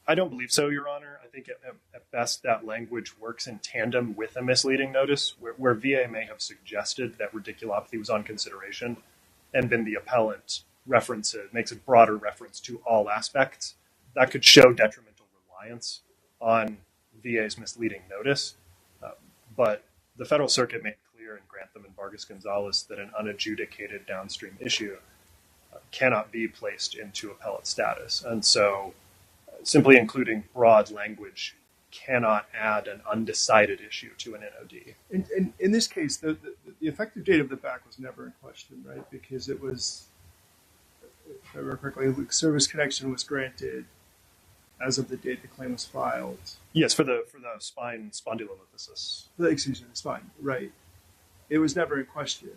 S3: I don't believe so, Your Honor. I think at best that language works in tandem with a misleading notice, where VA may have suggested that radiculopathy was on consideration, and then the appellant makes a broader reference to all aspects. That could show detrimental reliance on VA's misleading notice. But the Federal Circuit made clear in Grantham and Vargas-Gonzalez that an unadjudicated downstream issue cannot be placed into appellate status. And so simply including broad language cannot add an undecided issue to an NOD.
S6: And in this case, the effective date of the back was never in question, right? Because it was, if I remember correctly, service connection was granted as of the date the claim was filed.
S3: Yes, for the spine spondylolisthesis.
S6: Excuse me, the spine, right. It was never in question.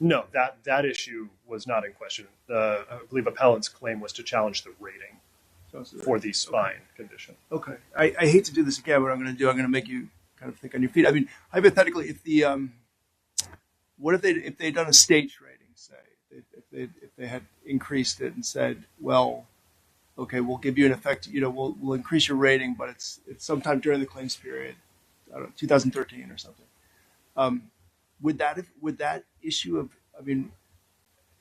S3: No, that issue was not in question. I believe appellant's claim was to challenge the rating for the spine condition.
S6: Okay. I hate to do this again. What I'm going to make you kind of think on your feet. I mean, hypothetically, if they'd done a stage rating, say, if they had increased it and said, well, okay, we'll give you an effect, we'll increase your rating, but it's sometime during the claims period, I don't know, 2013 or something. Would that issue of, I mean,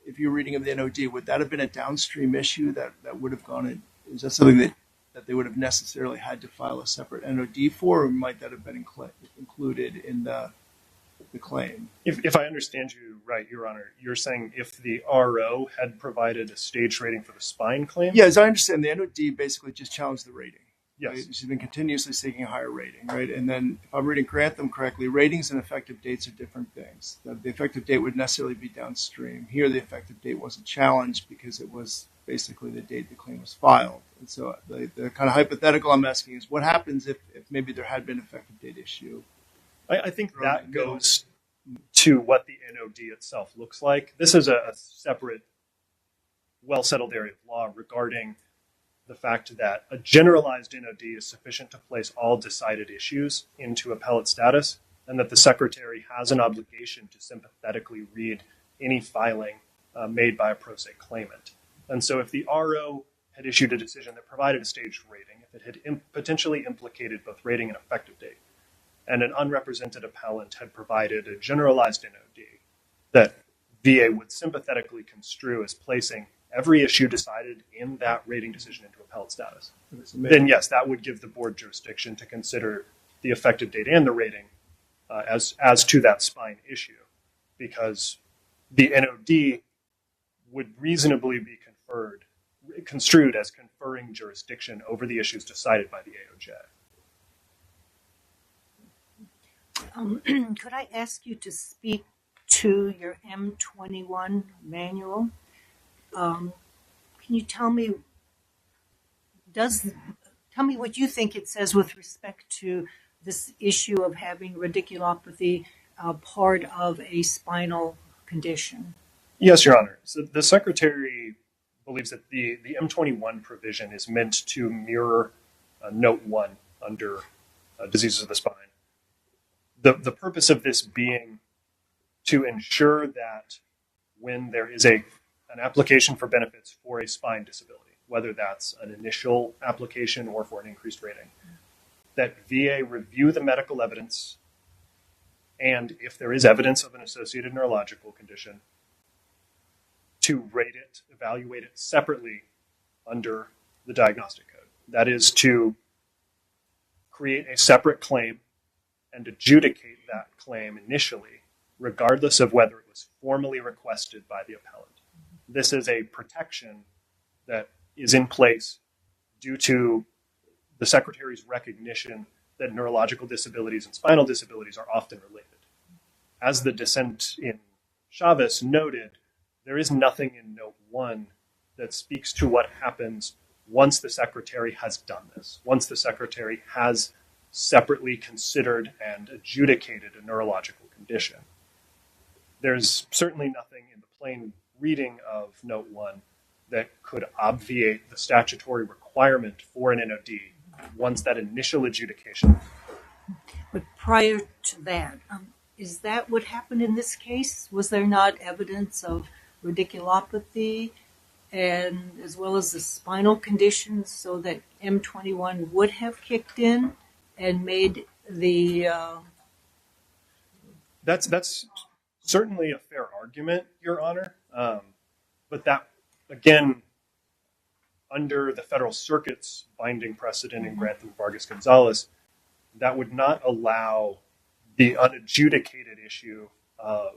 S6: if you're reading of the NOD, would that have been a downstream issue that would have gone in? Is that something that they would have necessarily had to file a separate NOD for, or might that have been included in the claim?
S3: If I understand you right, Your Honor, you're saying if the RO had provided a stage rating for the spine claim?
S6: Yeah, as I understand, the NOD basically just challenged the rating.
S3: Yes.
S6: Right? She's been continuously seeking a higher rating, right? And then, if I'm reading Grantham correctly, ratings and effective dates are different things. The effective date would necessarily be downstream. Here, the effective date wasn't challenged because it was basically the date the claim was filed. And so the kind of hypothetical I'm asking is, what happens if maybe there had been an effective date issue?
S3: I think that goes to what the NOD itself looks like. This is a separate, well-settled area of law regarding the fact that a generalized NOD is sufficient to place all decided issues into appellate status, and that the Secretary has an obligation to sympathetically read any filing made by a pro se claimant. And so if the RO had issued a decision that provided a staged rating, if it had potentially implicated both rating and effective date, and an unrepresented appellant had provided a generalized NOD that VA would sympathetically construe as placing every issue decided in that rating decision into appellate status, then yes, that would give the board jurisdiction to consider the effective date and the rating as to that spine issue, because the NOD would reasonably be construed as conferring jurisdiction over the issues decided by the AOJ.
S2: Could I ask you to speak to your M21 manual? Can you tell me what you think it says with respect to this issue of having radiculopathy part of a spinal condition?
S3: Yes, Your Honor. So the Secretary believes that the M21 provision is meant to mirror Note 1 under diseases of the spine. The purpose of this being to ensure that when there is an application for benefits for a spine disability, whether that's an initial application or for an increased rating, that VA review the medical evidence, and if there is evidence of an associated neurological condition, to rate it, evaluate it separately under the diagnostic code. That is to create a separate claim and adjudicate that claim initially, regardless of whether it was formally requested by the appellant. This is a protection that is in place due to the Secretary's recognition that neurological disabilities and spinal disabilities are often related. As the dissent in Chavez noted, there is nothing in Note 1 that speaks to what happens once the Secretary has done this, once the Secretary has separately considered and adjudicated a neurological condition. There's certainly nothing in the plain reading of Note 1 that could obviate the statutory requirement for an NOD once that initial adjudication.
S2: But prior to that, is that what happened in this case? Was there not evidence of radiculopathy and as well as the spinal conditions, so that M21 would have kicked in and made the
S3: That's certainly a fair argument, Your Honor. But that, again, under the Federal Circuit's binding precedent in Grantham Vargas Gonzalez, that would not allow the unadjudicated issue of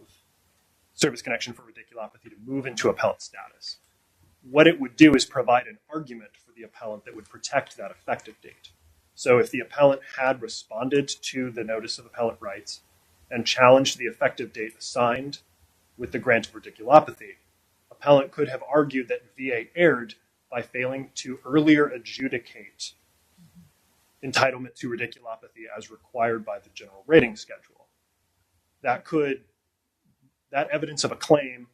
S3: service connection for radiculopathy to move into appellate status. What it would do is provide an argument for the appellant that would protect that effective date. So if the appellant had responded to the notice of appellate rights and challenged the effective date assigned with the grant of radiculopathy, appellant could have argued that VA erred by failing to earlier adjudicate entitlement to radiculopathy as required by the general rating schedule. That evidence of a claim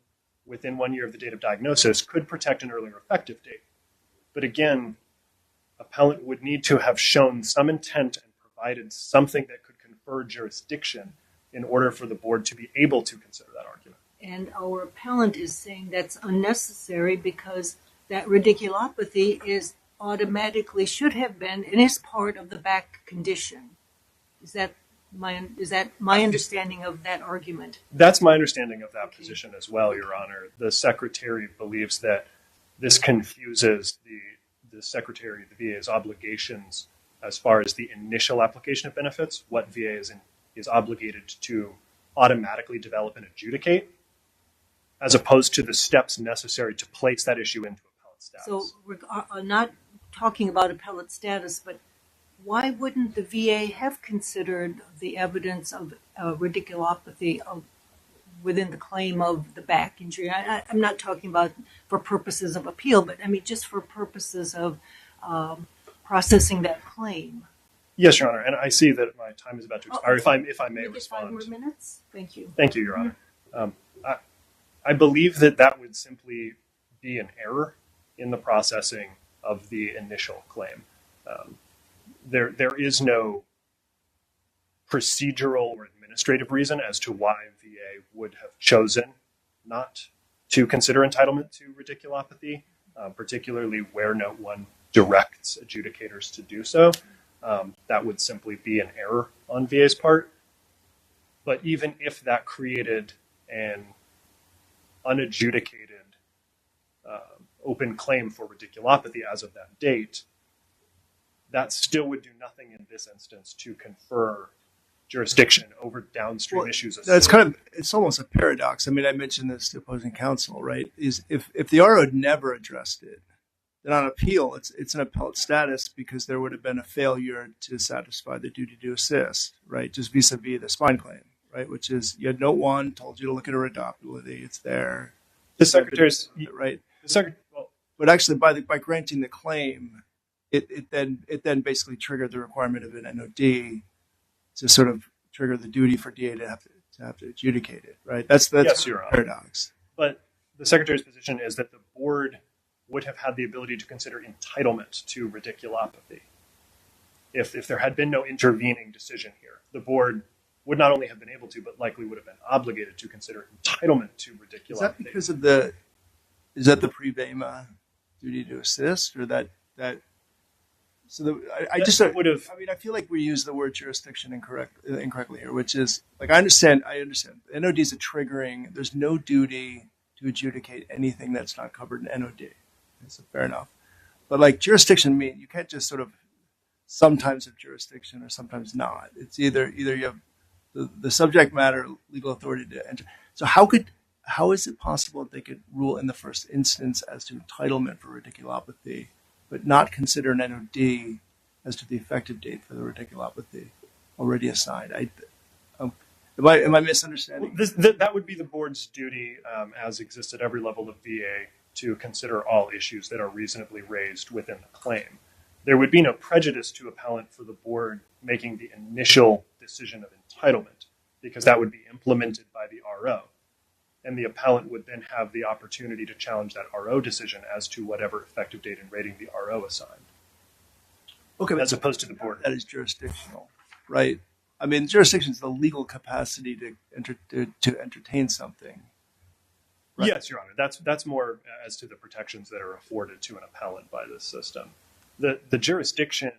S3: within 1 year of the date of diagnosis could protect an earlier effective date. But again, appellant would need to have shown some intent and provided something that could confer jurisdiction in order for the board to be able to consider that argument.
S2: and our appellant is saying that's unnecessary because that radiculopathy is automatically should have been and is part of the back condition. Is that my understanding of that argument?
S3: That's my understanding of that position as well, Your Honor. The Secretary believes that this confuses the Secretary of the VA's obligations as far as the initial application of benefits, what VA is obligated to automatically develop and adjudicate, as opposed to the steps necessary to place that issue into appellate status.
S2: So we're not talking about appellate status, but why wouldn't the VA have considered the evidence of radiculopathy within the claim of the back injury? I'm not talking about for purposes of appeal, but I mean just for purposes of processing that claim.
S3: Yes, Your Honor, and I see that my time is about to expire. If I may
S2: Can we get
S3: respond.
S2: 5 more minutes? Thank you.
S3: Thank you, Your Honor. I believe that would simply be an error in the processing of the initial claim. There is no procedural or administrative reason as to why VA would have chosen not to consider entitlement to radiculopathy, particularly where Note 1 directs adjudicators to do so. That would simply be an error on VA's part. But even if that created an unadjudicated open claim for radiculopathy as of that date, that still would do nothing in this instance to confer jurisdiction over downstream issues.
S6: It's almost a paradox. I mean, I mentioned this to opposing counsel, right? Is if the RO had never addressed it, then on appeal, it's an appellate status because there would have been a failure to satisfy the duty to assist, right? Just vis-a-vis the spine claim, right? Which is you had Note 1, told you to look at her adoptability. It's there.
S3: The Secretary's
S6: right.
S3: Well,
S6: But actually, by granting the claim, it then basically triggered the requirement of an NOD to sort of trigger the duty for DA to have to adjudicate it, right? That's
S3: yes, Your Honor.
S6: paradox.
S3: But the Secretary's position is that the board would have had the ability to consider entitlement to radiculopathy. If there had been no intervening decision here, the board would not only have been able to, but likely would have been obligated to consider entitlement to radiculopathy.
S6: Is that because of the pre-VEMA duty to assist, or that? So I
S3: would have.
S6: I mean, I feel like we use the word jurisdiction incorrectly here, which is like I understand. NOD is a triggering. There's no duty to adjudicate anything that's not covered in NOD. So fair enough. But like jurisdiction means you can't just sort of sometimes have jurisdiction or sometimes not. It's either you have the subject matter legal authority to enter. So how is it possible that they could rule in the first instance as to entitlement for radiculopathy, but not consider an NOD as to the effective date for the radiculopathy already assigned? Am I misunderstanding?
S3: That would be the board's duty, as exists at every level of VA, to consider all issues that are reasonably raised within the claim. There would be no prejudice to appellant for the board making the initial decision of entitlement, because that would be implemented by the RO. And the appellant would then have the opportunity to challenge that RO decision as to whatever effective date and rating the RO assigned.
S6: Okay,
S3: as opposed to the board.
S6: That is jurisdictional, right? I mean, jurisdiction is the legal capacity to entertain something. Right.
S3: Yes, Your Honor. That's more as to the protections that are afforded to an appellant by this system. The jurisdiction.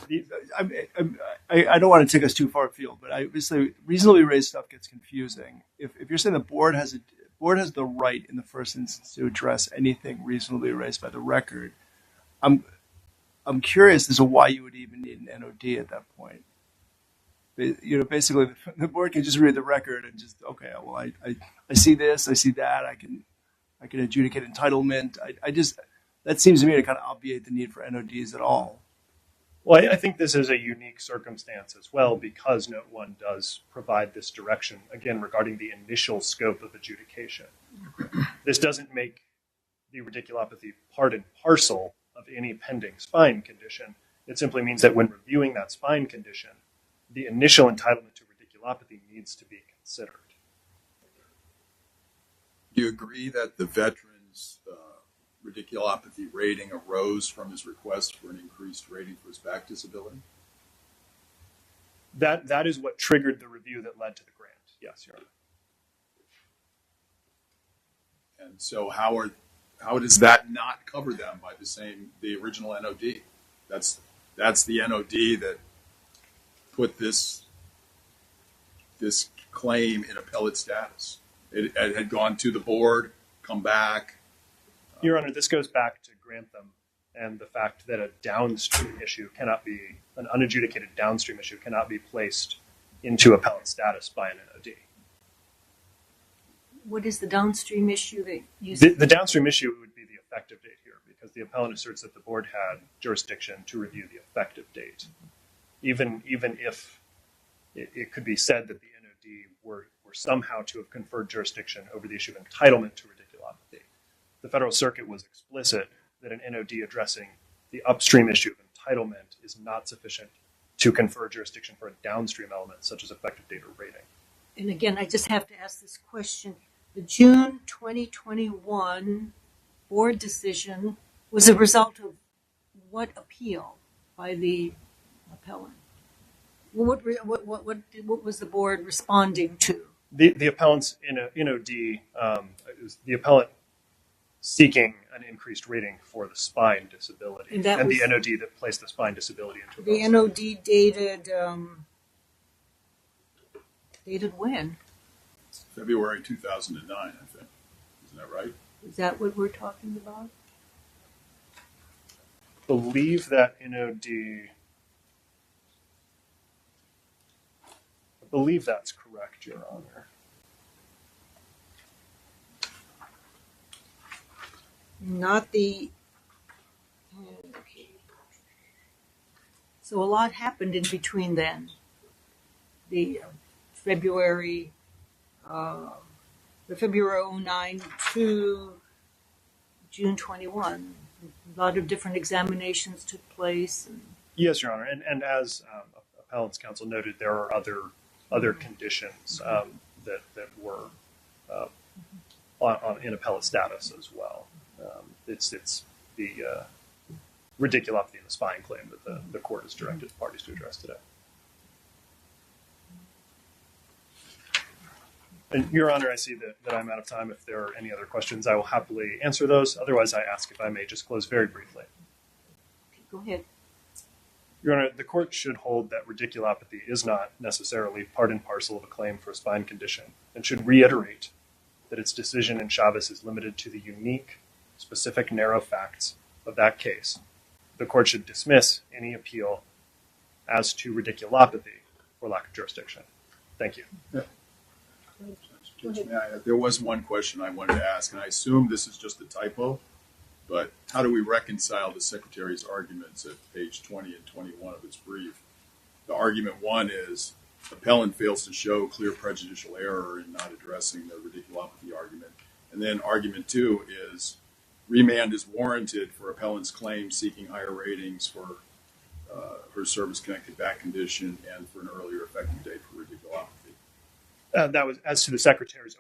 S6: I don't want to take us too far afield, but obviously reasonably raised stuff gets confusing. If you're saying the board has the right in the first instance to address anything reasonably raised by the record, I'm curious as to why you would even need an NOD at that point. Basically the board can just read the record and just, okay, well, I see this, I see that, I can adjudicate entitlement. That seems to me to kind of obviate the need for NODs at all.
S3: Well, I think this is a unique circumstance as well because Note 1 does provide this direction, again, regarding the initial scope of adjudication. This doesn't make the radiculopathy part and parcel of any pending spine condition. It simply means that when reviewing that spine condition, the initial entitlement to radiculopathy needs to be considered.
S5: Do you agree that the veteran's radiculopathy rating arose from his request for an increased rating for his back disability?
S3: That is what triggered the review that led to the grant. Yes, Your Honor.
S5: And so how does that not cover them by the original NOD? That's the NOD that put this claim in appellate status. It had gone to the board, come back.
S3: Your Honor, this goes back to Grantham and the fact that a downstream issue an unadjudicated downstream issue cannot be placed into appellate status by an NOD.
S2: What is the downstream issue that you
S3: The downstream issue would be the effective date here because the appellant asserts that the board had jurisdiction to review the effective date. Even if it could be said that the NOD were somehow to have conferred jurisdiction over the issue of entitlement to radiculopathy. The Federal Circuit was explicit that an NOD addressing the upstream issue of entitlement is not sufficient to confer jurisdiction for a downstream element such as effective date or rating.
S2: And again, I just have to ask this question. The June 2021 board decision was a result of what appeal by the appellant? What was the board responding to?
S3: The appellant's NOD, the appellant seeking an increased rating for the spine disability, and the NOD that placed the spine disability into
S2: the NOD dated when?
S5: February 2009, I think. Isn't that right?
S2: Is that what we're talking about?
S3: I believe that NOD. I believe that's correct, Your Honor.
S2: Not the. Okay. So a lot happened in between then. The February 09 to June 21. A lot of different examinations took place.
S3: Yes, Your Honor, and as Appellant's counsel noted, there are other conditions that were in appellate status as well. It's the radiculopathy in the spine claim that the court has directed parties to address today. And Your Honor, I see that I'm out of time. If there are any other questions, I will happily answer those. Otherwise, I ask if I may just close very briefly.
S2: Okay, go ahead.
S3: Your Honor, the court should hold that radiculopathy is not necessarily part and parcel of a claim for a spine condition and should reiterate that its decision in Chavez is limited to the unique, specific, narrow facts of that case. The court should dismiss any appeal as to radiculopathy for lack of jurisdiction. Thank you.
S5: Yeah. There was one question I wanted to ask, and I assume this is just a typo, but how do we reconcile the Secretary's arguments at page 20 and 21 of its brief? The argument one is appellant fails to show clear prejudicial error in not addressing the radiculopathy argument. And then argument two is remand is warranted for appellant's claim seeking higher ratings for her service-connected back condition and for an earlier effective date for radiculopathy.
S3: That was as to the Secretary's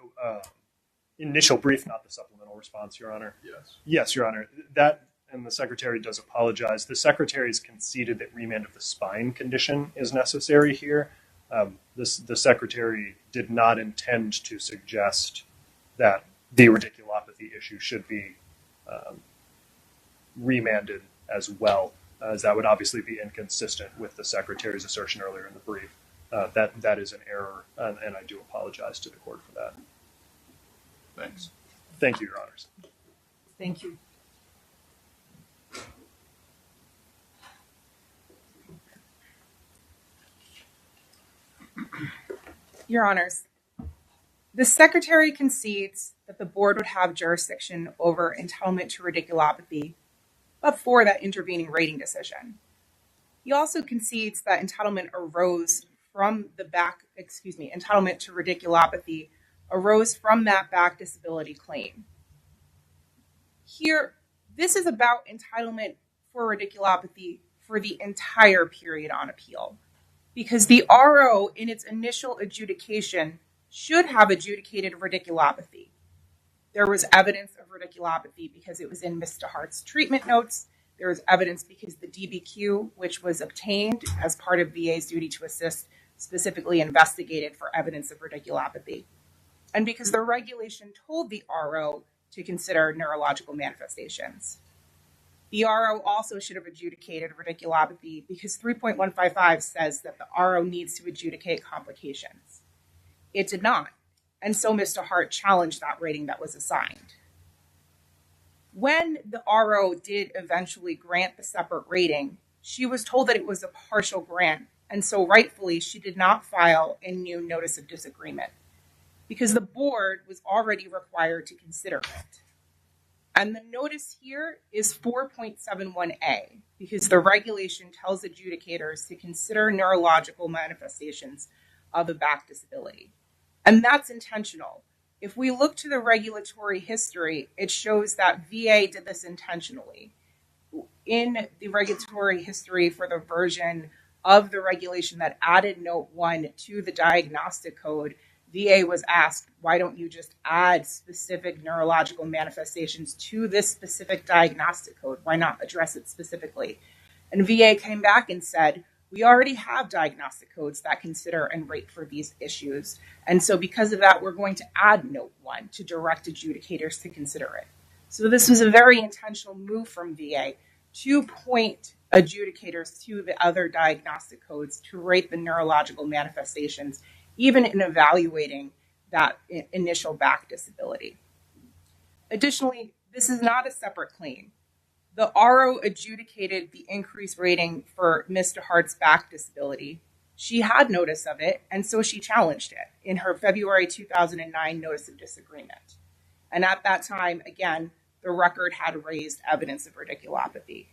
S3: initial brief, not the supplemental response, Your Honor.
S5: Yes.
S3: Yes, Your Honor. That, and the Secretary does apologize. The Secretary has conceded that remand of the spine condition is necessary here. The secretary did not intend to suggest that the radiculopathy issue should be remanded as well, as that would obviously be inconsistent with the secretary's assertion earlier in the brief. That is an error, and I do apologize to the court for that.
S5: Thanks.
S3: Thank you, Your Honors.
S2: Thank you.
S4: Your Honors, the Secretary concedes that the board would have jurisdiction over entitlement to radiculopathy, but for that intervening rating decision. He also concedes that entitlement to radiculopathy arose from that back disability claim. Here, this is about entitlement for radiculopathy for the entire period on appeal, because the RO in its initial adjudication should have adjudicated radiculopathy. There was evidence of radiculopathy because it was in Mr. Hart's treatment notes. There was evidence because the DBQ, which was obtained as part of VA's duty to assist, specifically investigated for evidence of radiculopathy. And because the regulation told the RO to consider neurological manifestations. The RO also should have adjudicated radiculopathy because 3.155 says that the RO needs to adjudicate complications. It did not, and so Mr. Hart challenged that rating that was assigned. When the RO did eventually grant the separate rating, she was told that it was a partial grant, and so rightfully she did not file a new notice of disagreement because the board was already required to consider it. And the notice here is 4.71a because the regulation tells adjudicators to consider neurological manifestations of a back disability. And that's intentional. If we look to the regulatory history, it shows that VA did this intentionally. In the regulatory history for the version of the regulation that added Note 1 to the diagnostic code, VA was asked, why don't you just add specific neurological manifestations to this specific diagnostic code? Why not address it specifically? And VA came back and said, we already have diagnostic codes that consider and rate for these issues. And so because of that, we're going to add Note 1 to direct adjudicators to consider it. So this was a very intentional move from VA to point adjudicators to the other diagnostic codes to rate the neurological manifestations, even in evaluating that initial back disability. Additionally, this is not a separate claim. The RO adjudicated the increased rating for Mr. Hart's back disability. She had notice of it, and so she challenged it in her February 2009 notice of disagreement. And at that time, again, the record had raised evidence of radiculopathy.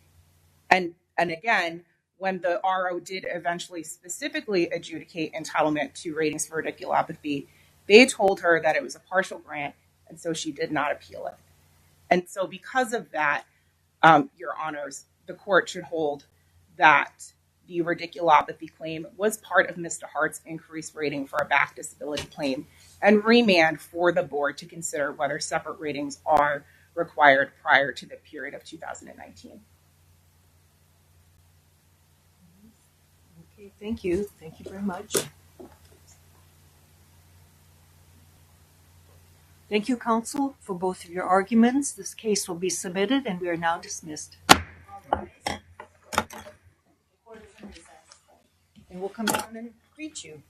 S4: And again, when the RO did eventually specifically adjudicate entitlement to ratings for radiculopathy, they told her that it was a partial grant, and so she did not appeal it. And so because of that, Your Honors, the court should hold that the radiculopathy claim was part of Mr. Hart's increased rating for a back disability claim and remand for the board to consider whether separate ratings are required prior to the period of 2019.
S2: Okay, thank you. Thank you very much. Thank you, counsel, for both of your arguments. This case will be submitted and we are now dismissed.
S1: The court is in recess.
S2: And we'll come down and greet you.